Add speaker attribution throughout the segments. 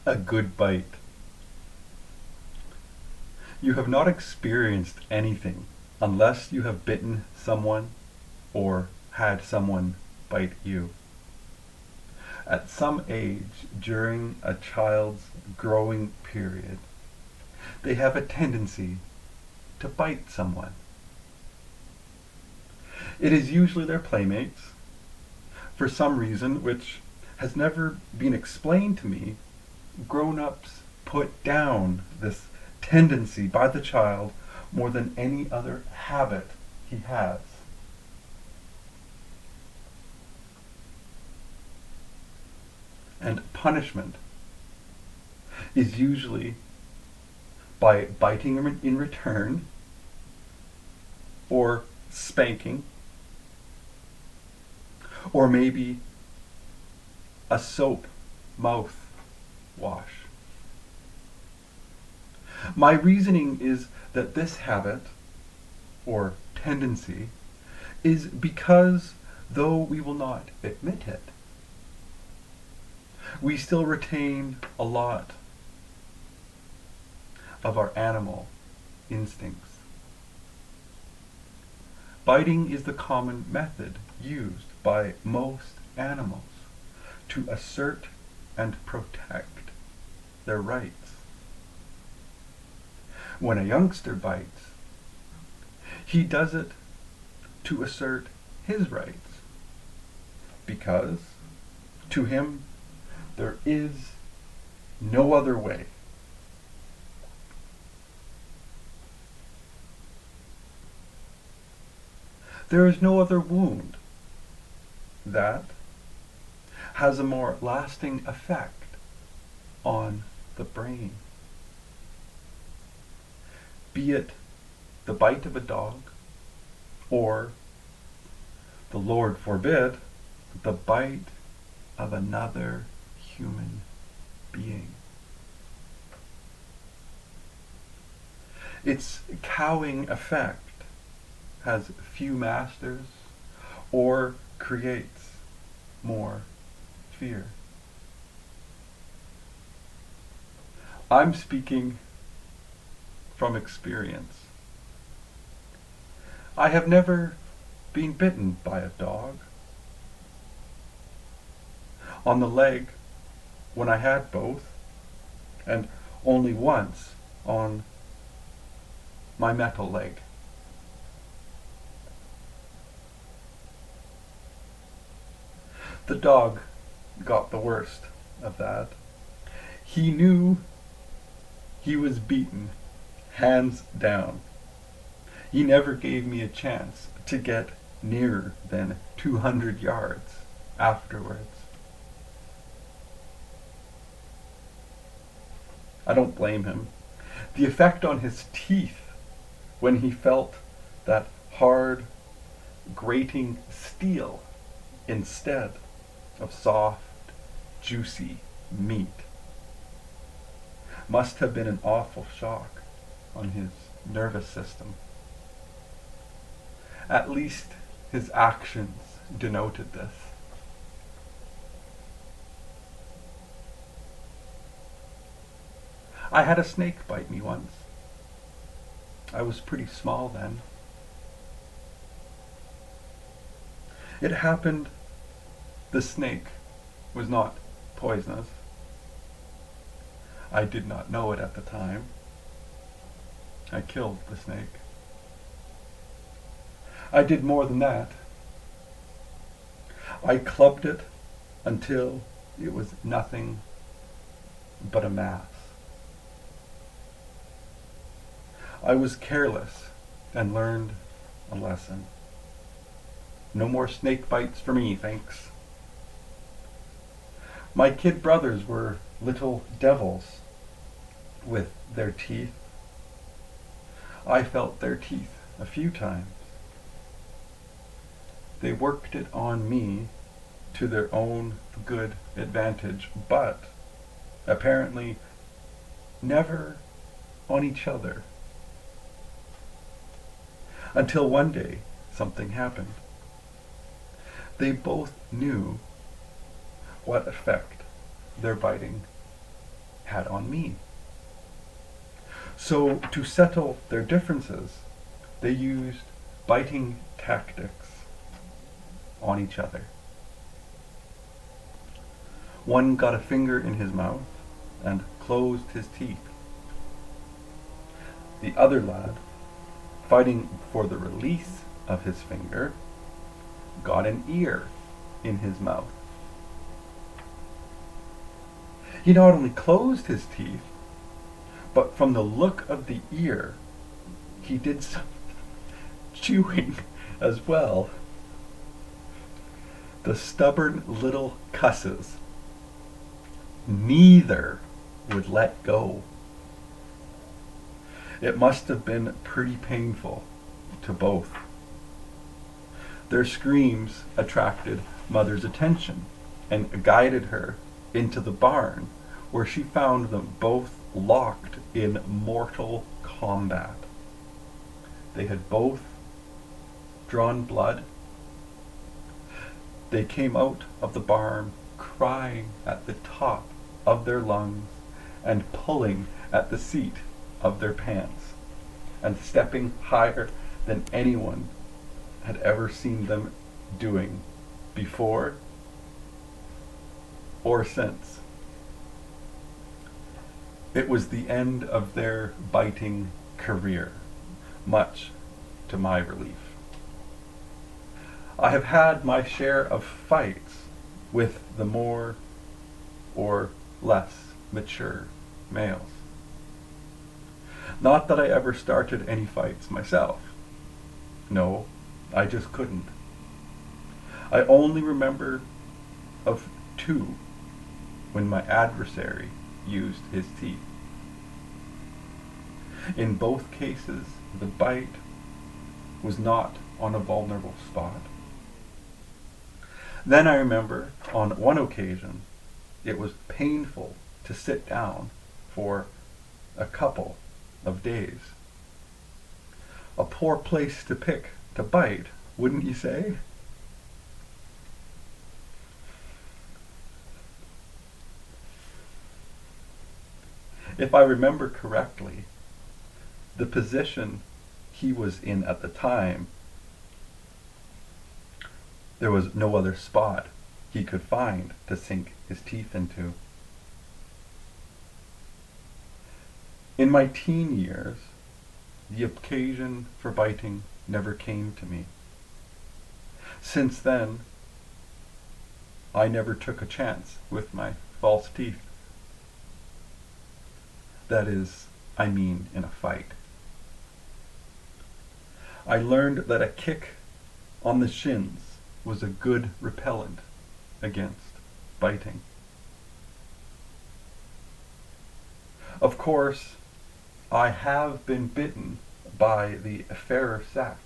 Speaker 1: A good bite. You have not experienced anything unless you have bitten someone or had someone bite you. At some age during a child's growing period, they have a tendency to bite someone. It is usually their playmates. For some reason which has never been explained to me, grown-ups put down this tendency by the child more than any other habit he has. And punishment is usually by biting in return, or spanking, or maybe a soap mouth wash. My reasoning is that this habit, or tendency, is because, though we will not admit it, we still retain a lot of our animal instincts. Biting is the common method used by most animals to assert and protect their rights. When a youngster bites, he does it to assert his rights, because to him there is no other way. There is no other wound that has a more lasting effect on the brain. Be it the bite of a dog, or, the Lord forbid, the bite of another human being. Its cowing effect has few masters or creates more fear. I'm speaking from experience. I have never been bitten by a dog. On the leg when I had both, and only once on my metal leg. The dog got the worst of that. He knew he was beaten, hands down. He never gave me a chance to get nearer than 200 yards afterwards. I don't blame him. The effect on his teeth when he felt that hard, grating steel instead of soft, juicy meat must have been an awful shock on his nervous system. At least his actions denoted this. I had a snake bite me once. I was pretty small then. It happened the snake was not poisonous. I did not know it at the time. I killed the snake. I did more than that. I clubbed it until it was nothing but a mass. I was careless and learned a lesson. No more snake bites for me, thanks. My kid brothers were little devils with their teeth. I felt their teeth a few times. They worked it on me to their own good advantage, but apparently never on each other. Until one day, something happened. They both knew what effect their biting had on me. So to settle their differences, they used biting tactics on each other. One got a finger in his mouth and closed his teeth. The other lad, fighting for the release of his finger, got an ear in his mouth. He not only closed his teeth, but from the look of the ear, he did some chewing as well. The stubborn little cusses. Neither would let go. It must have been pretty painful to both. Their screams attracted Mother's attention and guided her into the barn, where she found them both locked in mortal combat. They had both drawn blood. They came out of the barn crying at the top of their lungs and pulling at the seat of their pants and stepping higher than anyone had ever seen them doing before or since. It was the end of their biting career, much to my relief. I have had my share of fights with the more or less mature males. Not that I ever started any fights myself. No, I just couldn't. I only remember of two when my adversary used his teeth. In both cases, the bite was not on a vulnerable spot. Then I remember on one occasion, it was painful to sit down for a couple of days. A poor place to pick to bite, wouldn't you say? If I remember correctly, the position he was in at the time, there was no other spot he could find to sink his teeth into. In my teen years, the occasion for biting never came to me. Since then, I never took a chance with my false teeth. That is, I mean in a fight. I learned that a kick on the shins was a good repellent against biting. Of course, I have been bitten by the fairer sex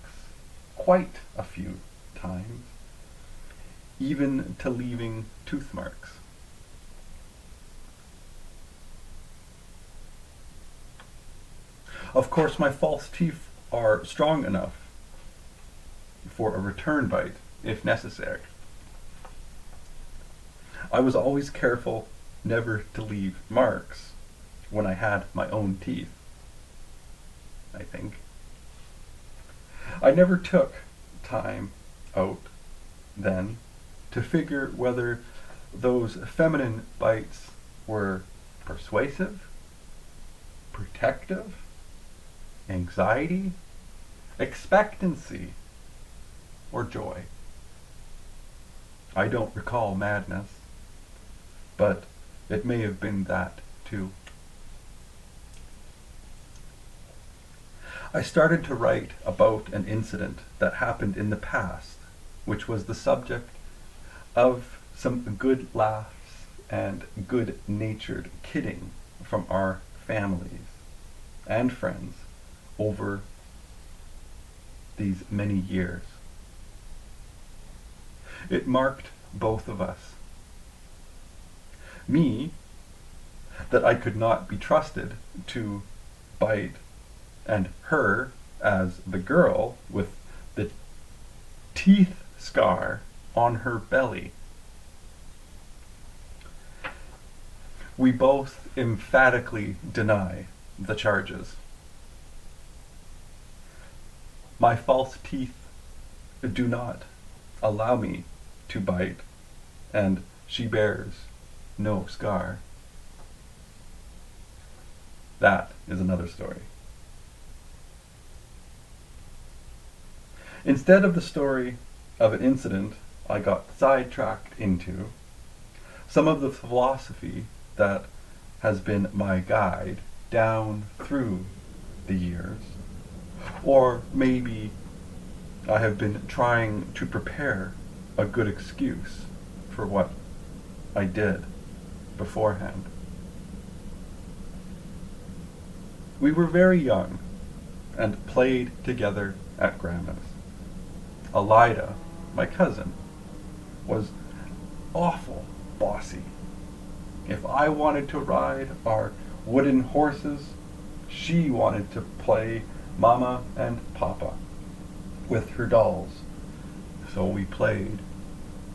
Speaker 1: quite a few times, even to leaving tooth marks. Of course, my false teeth are strong enough for a return bite if necessary. I was always careful never to leave marks when I had my own teeth, I think. I never took time out then to figure whether those feminine bites were persuasive, protective, anxiety, expectancy, or joy. I don't recall madness, but it may have been that too. I started to write about an incident that happened in the past, which was the subject of some good laughs and good-natured kidding from our families and friends over these many years. It marked both of us. Me, that I could not be trusted to bite, and her as the girl with the teeth scar on her belly. We both emphatically deny the charges. My false teeth do not allow me to bite, and she bears no scar. That is another story. Instead of the story of an incident I got sidetracked into, some of the philosophy that has been my guide down through the years, or maybe I have been trying to prepare a good excuse for what I did beforehand. We were very young and played together at Grandma's. Elida, my cousin, was awful bossy. If I wanted to ride our wooden horses, she wanted to play Mama and Papa with her dolls. So we played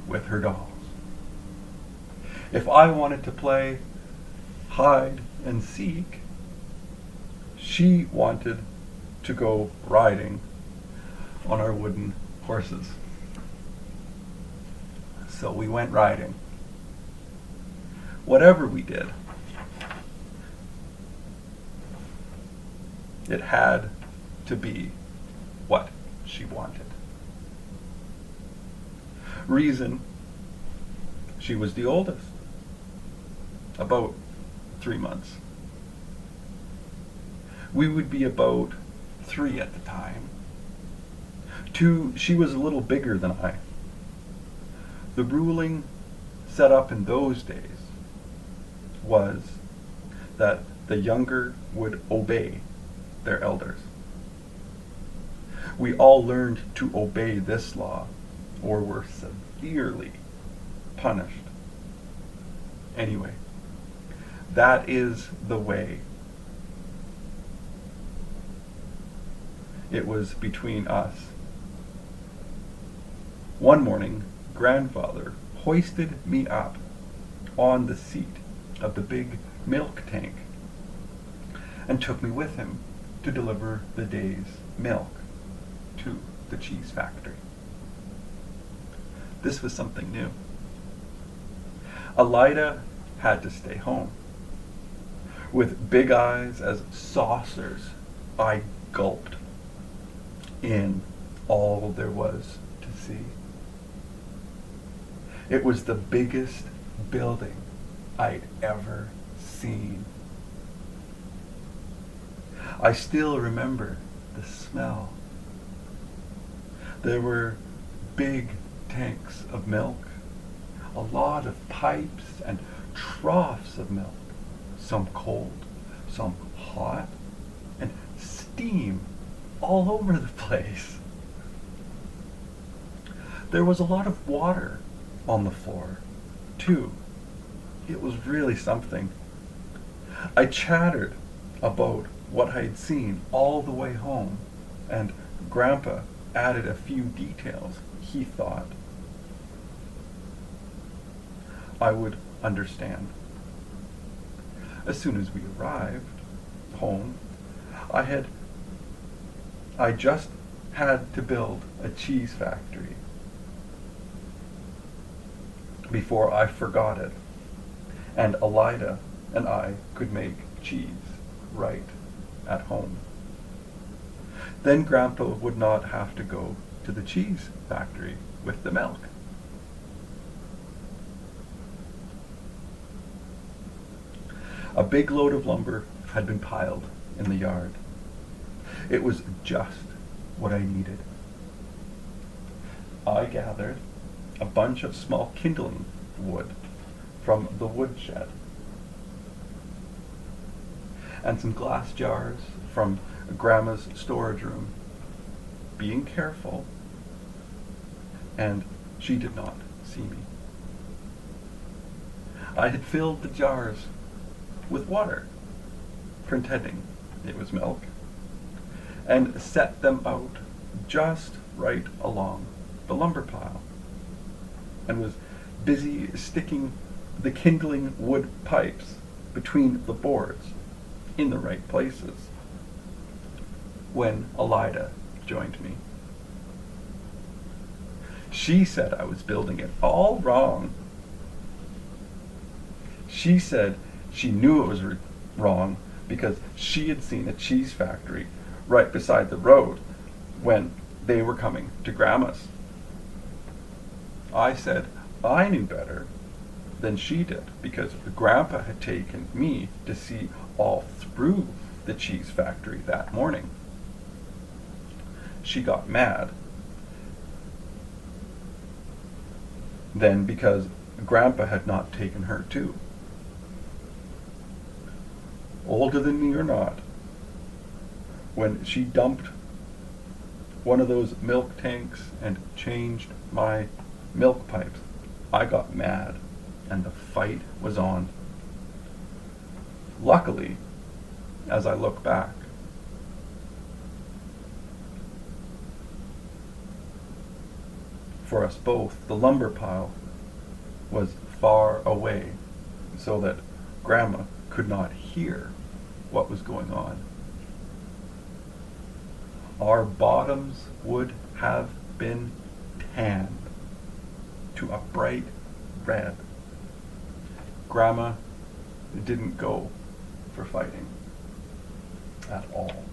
Speaker 1: with her dolls. If I wanted to play hide and seek, she wanted to go riding on our wooden horses. So we went riding. Whatever we did, it had to be what she wanted. Reason, she was the oldest, about 3 months. We would be about 3 at the time. 2, she was a little bigger than I. The ruling set up in those days was that the younger would obey their elders. We all learned to obey this law, or were severely punished. Anyway, that is the way. It was between us. One morning, grandfather hoisted me up on the seat of the big milk tank and took me with him to deliver the day's milk to the cheese factory. This was something new. Elida had to stay home. With big eyes as saucers, I gulped in all there was to see. It was the biggest building I'd ever seen. I still remember the smell. There were big tanks of milk, a lot of pipes and troughs of milk, some cold, some hot, and steam all over the place. There was a lot of water on the floor, too. It was really something. I chattered about what I had seen all the way home, and Grandpa added a few details he thought I would understand. As soon as we arrived home, I just had to build a cheese factory before I forgot it, and Elida and I could make cheese right at home. Then Grandpa would not have to go to the cheese factory with the milk. A big load of lumber had been piled in the yard. It was just what I needed. I gathered a bunch of small kindling wood from the woodshed and some glass jars from Grandma's storage room, being careful, and she did not see me. I had filled the jars with water, pretending it was milk, and set them out just right along the lumber pile, and was busy sticking the kindling wood pipes between the boards in the right places when Elida joined me. She said I was building it all wrong. She said she knew it was wrong because she had seen a cheese factory right beside the road when they were coming to Grandma's. I said I knew better than she did because Grandpa had taken me to see all through the cheese factory that morning. She got mad. Then because Grandpa had not taken her too. Older than me or not, when she dumped one of those milk tanks and changed my milk pipes, I got mad and the fight was on. Luckily, as I look back, for us both, the lumber pile was far away so that Grandma could not hear what was going on. Our bottoms would have been tanned to a bright red. Grandma didn't go for fighting at all.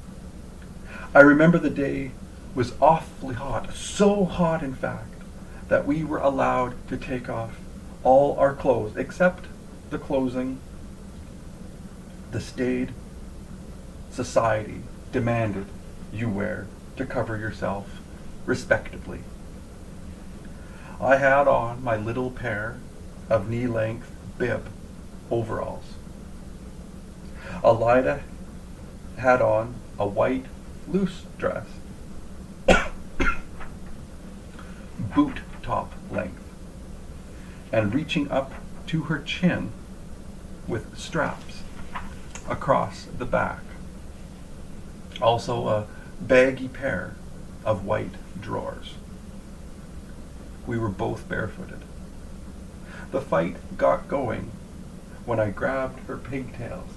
Speaker 1: I remember the day was awfully hot, so hot in fact, that we were allowed to take off all our clothes except the clothing the staid society demanded you wear to cover yourself respectably. I had on my little pair of knee-length bib overalls. Elida had on a white loose dress, boot top length, and reaching up to her chin with straps across the back. Also a baggy pair of white drawers. We were both barefooted. The fight got going when I grabbed her pigtails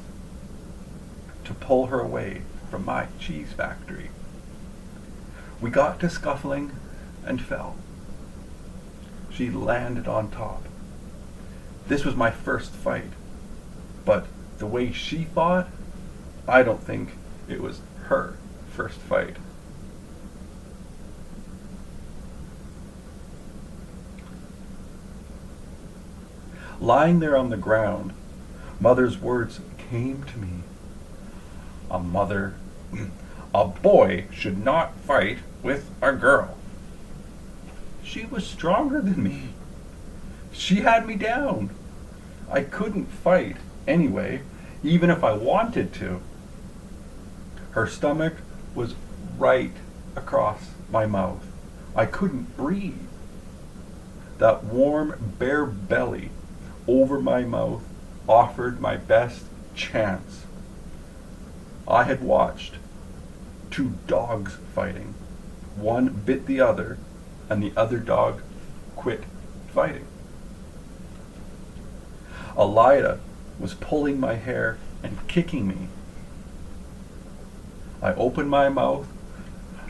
Speaker 1: to pull her away from my cheese factory. We got to scuffling and fell. She landed on top. This was my first fight, but the way she fought, I don't think it was her first fight. Lying there on the ground, Mother's words came to me. A boy should not fight with a girl. She was stronger than me. She had me down. I couldn't fight anyway, even if I wanted to. Her stomach was right across my mouth. I couldn't breathe. That warm, bare belly over my mouth offered my best chance. I had watched two dogs fighting. One bit the other, and the other dog quit fighting. Elida was pulling my hair and kicking me. I opened my mouth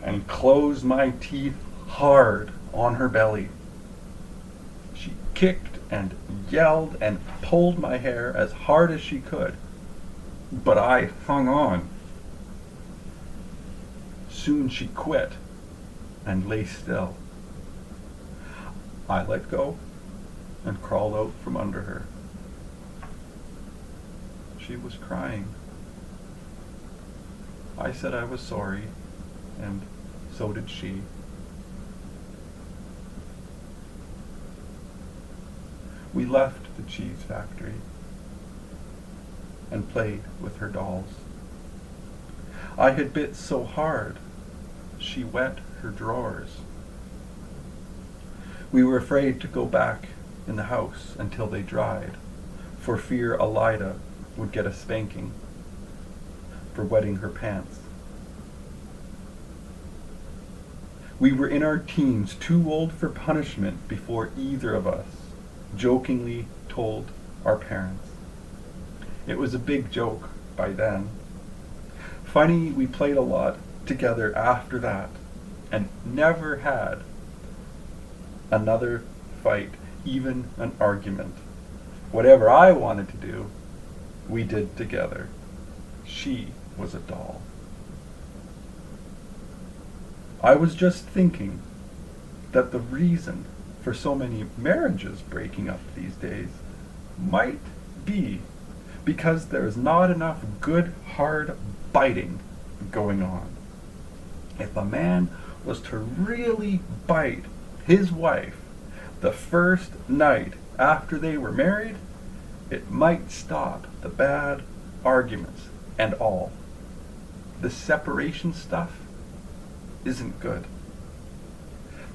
Speaker 1: and closed my teeth hard on her belly. She kicked and yelled and pulled my hair as hard as she could, but I hung on. Soon she quit and lay still. I let go and crawled out from under her. She was crying. I said I was sorry, and so did she. We left the cheese factory and played with her dolls. I had bit so hard, she wet her drawers. We were afraid to go back in the house until they dried, for fear Elida would get a spanking for wetting her pants. We were in our teens, too old for punishment before either of us jokingly told our parents. It was a big joke by then. Funny, we played a lot together after that and never had another fight, even an argument. Whatever I wanted to do, we did together. She was a doll. I was just thinking that the reason for so many marriages breaking up these days might be because there's not enough good, hard biting going on. If a man was to really bite his wife the first night after they were married, it might stop the bad arguments and all. The separation stuff isn't good.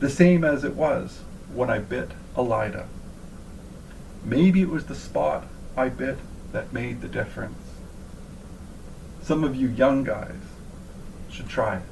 Speaker 1: The same as it was when I bit Elida. Maybe it was the spot I bit that made the difference. Some of you young guys should try it.